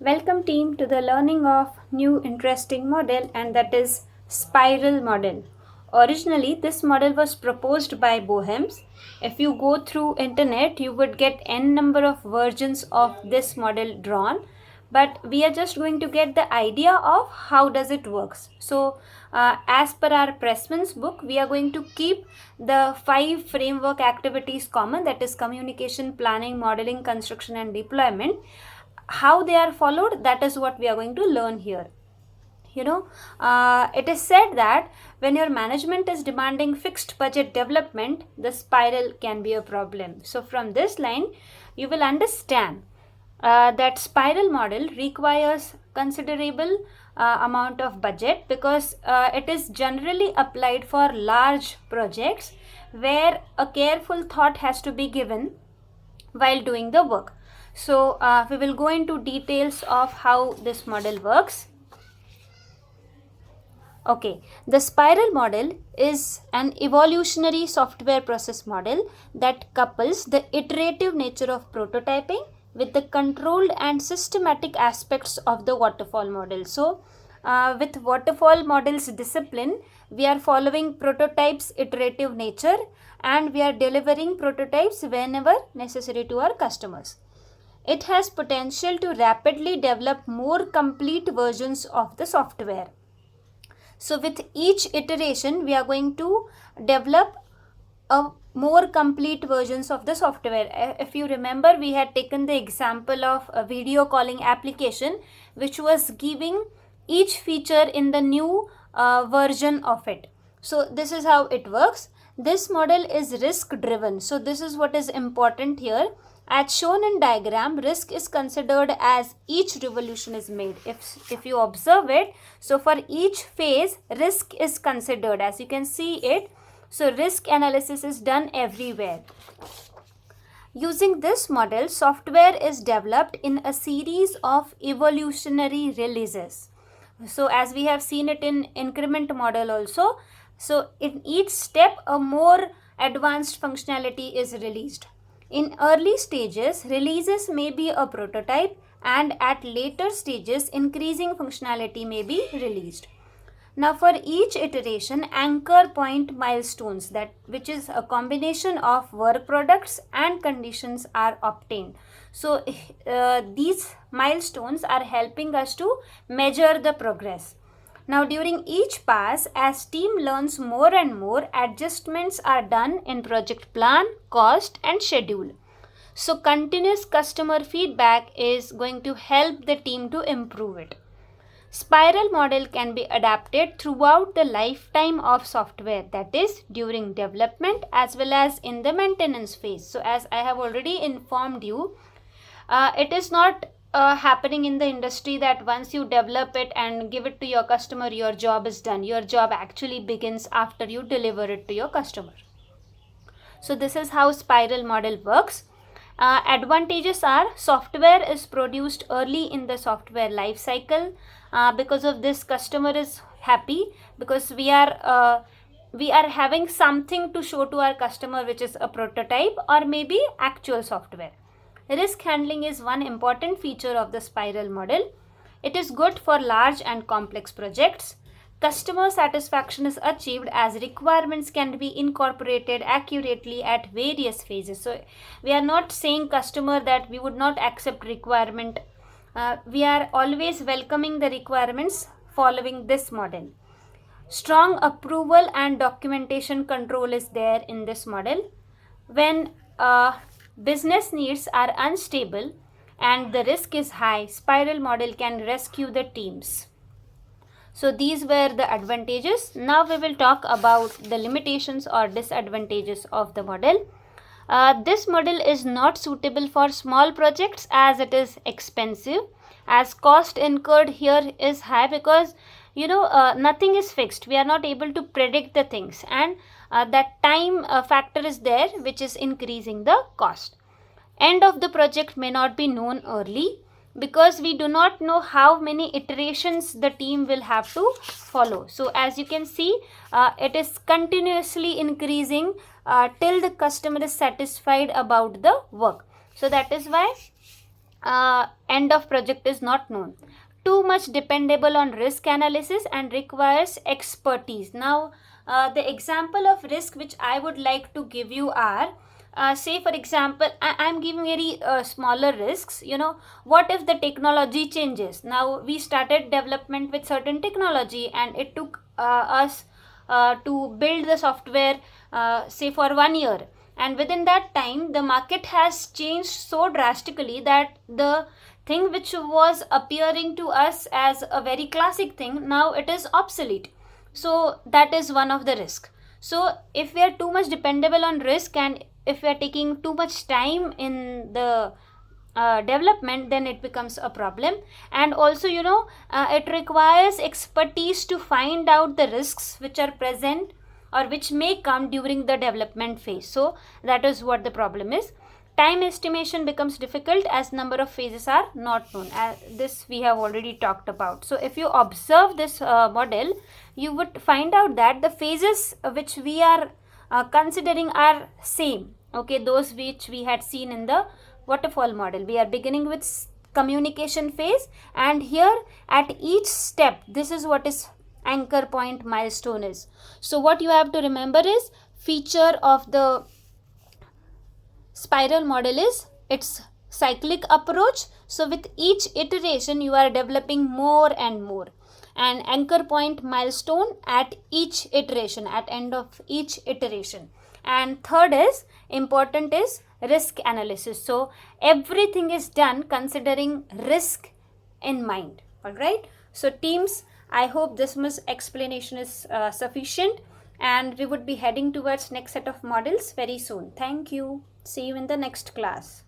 Welcome team to the learning of new interesting model, and that is spiral model. Originally this model was proposed by Boehms. If you go through internet you would get n number of versions of this model drawn, but we are just going to get the idea of how does it works. So as per our Pressman's book, we are going to keep the 5 framework activities common, that is communication, planning, modeling, construction and deployment. How they are followed, that is what we are going to learn here. It is said that when your management is demanding fixed budget development, the spiral can be a problem. So from this line you will understand that spiral model requires considerable amount of budget, because it is generally applied for large projects where a careful thought has to be given while doing the work. So we will go into details of how this model works. Okay, the spiral model is an evolutionary software process model that couples the iterative nature of prototyping with the controlled and systematic aspects of the waterfall model. So with waterfall model's discipline, we are following prototypes iterative nature and we are delivering prototypes whenever necessary to our customers. It has potential to rapidly develop more complete versions of the software. So with each iteration we are going to develop a more complete versions of the software. If you remember, we had taken the example of a video calling application which was giving each feature in the new version of it. So this is how it works. This model is risk driven. So this is what is important here. As shown in diagram, risk is considered as each revolution is made. If you observe it, so for each phase risk is considered, as you can see it. So risk analysis is done everywhere. Using this model, software is developed in a series of evolutionary releases. So as we have seen it in increment model also, so in each step a more advanced functionality is released. In early stages, releases may be a prototype, and at later stages increasing functionality may be released. Now for each iteration, anchor point milestones, that which is a combination of work products and conditions, are obtained. So these milestones are helping us to measure the progress. Now during each pass, as team learns more and more, adjustments are done in project plan, cost and schedule. So continuous customer feedback is going to help the team to improve it. Spiral model can be adapted throughout the lifetime of software, that is during development as well as in the maintenance phase. So as I have already informed you, it is not happening in the industry that once you develop it and give it to your customer, your job is done. Your job actually begins after you deliver it to your customer. So this is how spiral model works. Advantages are software is produced early in the software life cycle. Because of this, customer is happy because we are having something to show to our customer, which is a prototype or maybe actual software. Risk handling is one important feature of the spiral model. It is good for large and complex projects. Customer satisfaction is achieved as requirements can be incorporated accurately at various phases. So we are not saying customer that we would not accept requirement. We are always welcoming the requirements following this model. Strong approval and documentation control is there in this model. When business needs are unstable and the risk is high, spiral model can rescue the teams. So these were the advantages. Now we will talk about the limitations or disadvantages of the model. This model is not suitable for small projects as it is expensive, as cost incurred here is high, because nothing is fixed. We are not able to predict the things, and that time factor is there, which is increasing the cost. End of the project may not be known early, because we do not know how many iterations the team will have to follow. So as you can see, it is continuously increasing till the customer is satisfied about the work. So that is why end of project is not known. Too much dependable on risk analysis and requires expertise. Now, the example of risk which I would like to give you are, say for example, I'm giving very smaller risks. What if the technology changes? Now we started development with certain technology, and it took us to build the software, say for 1 year, and within that time the market has changed so drastically that the thing which was appearing to us as a very classic thing, now it is obsolete. So that is one of the risk. So if we are too much dependable on risk, and if we are taking too much time in the development, then it becomes a problem. And also, it requires expertise to find out the risks which are present or which may come during the development phase. So that is what the problem is. Time estimation becomes difficult as number of phases are not known. This we have already talked about. So if you observe this model, you would find out that the phases which we are considering are same. Okay, those which we had seen in the waterfall model. We are beginning with communication phase, and here at each step, this is what is anchor point milestone is. So what you have to remember is, feature of the spiral model is its cyclic approach. So with each iteration you are developing more and more, and anchor point milestone at each iteration, at end of each iteration. And third is important is risk analysis. So everything is done considering risk in mind. All right, so teams, I hope this much explanation is sufficient, and we would be heading towards next set of models very soon. Thank you. See you in the next class.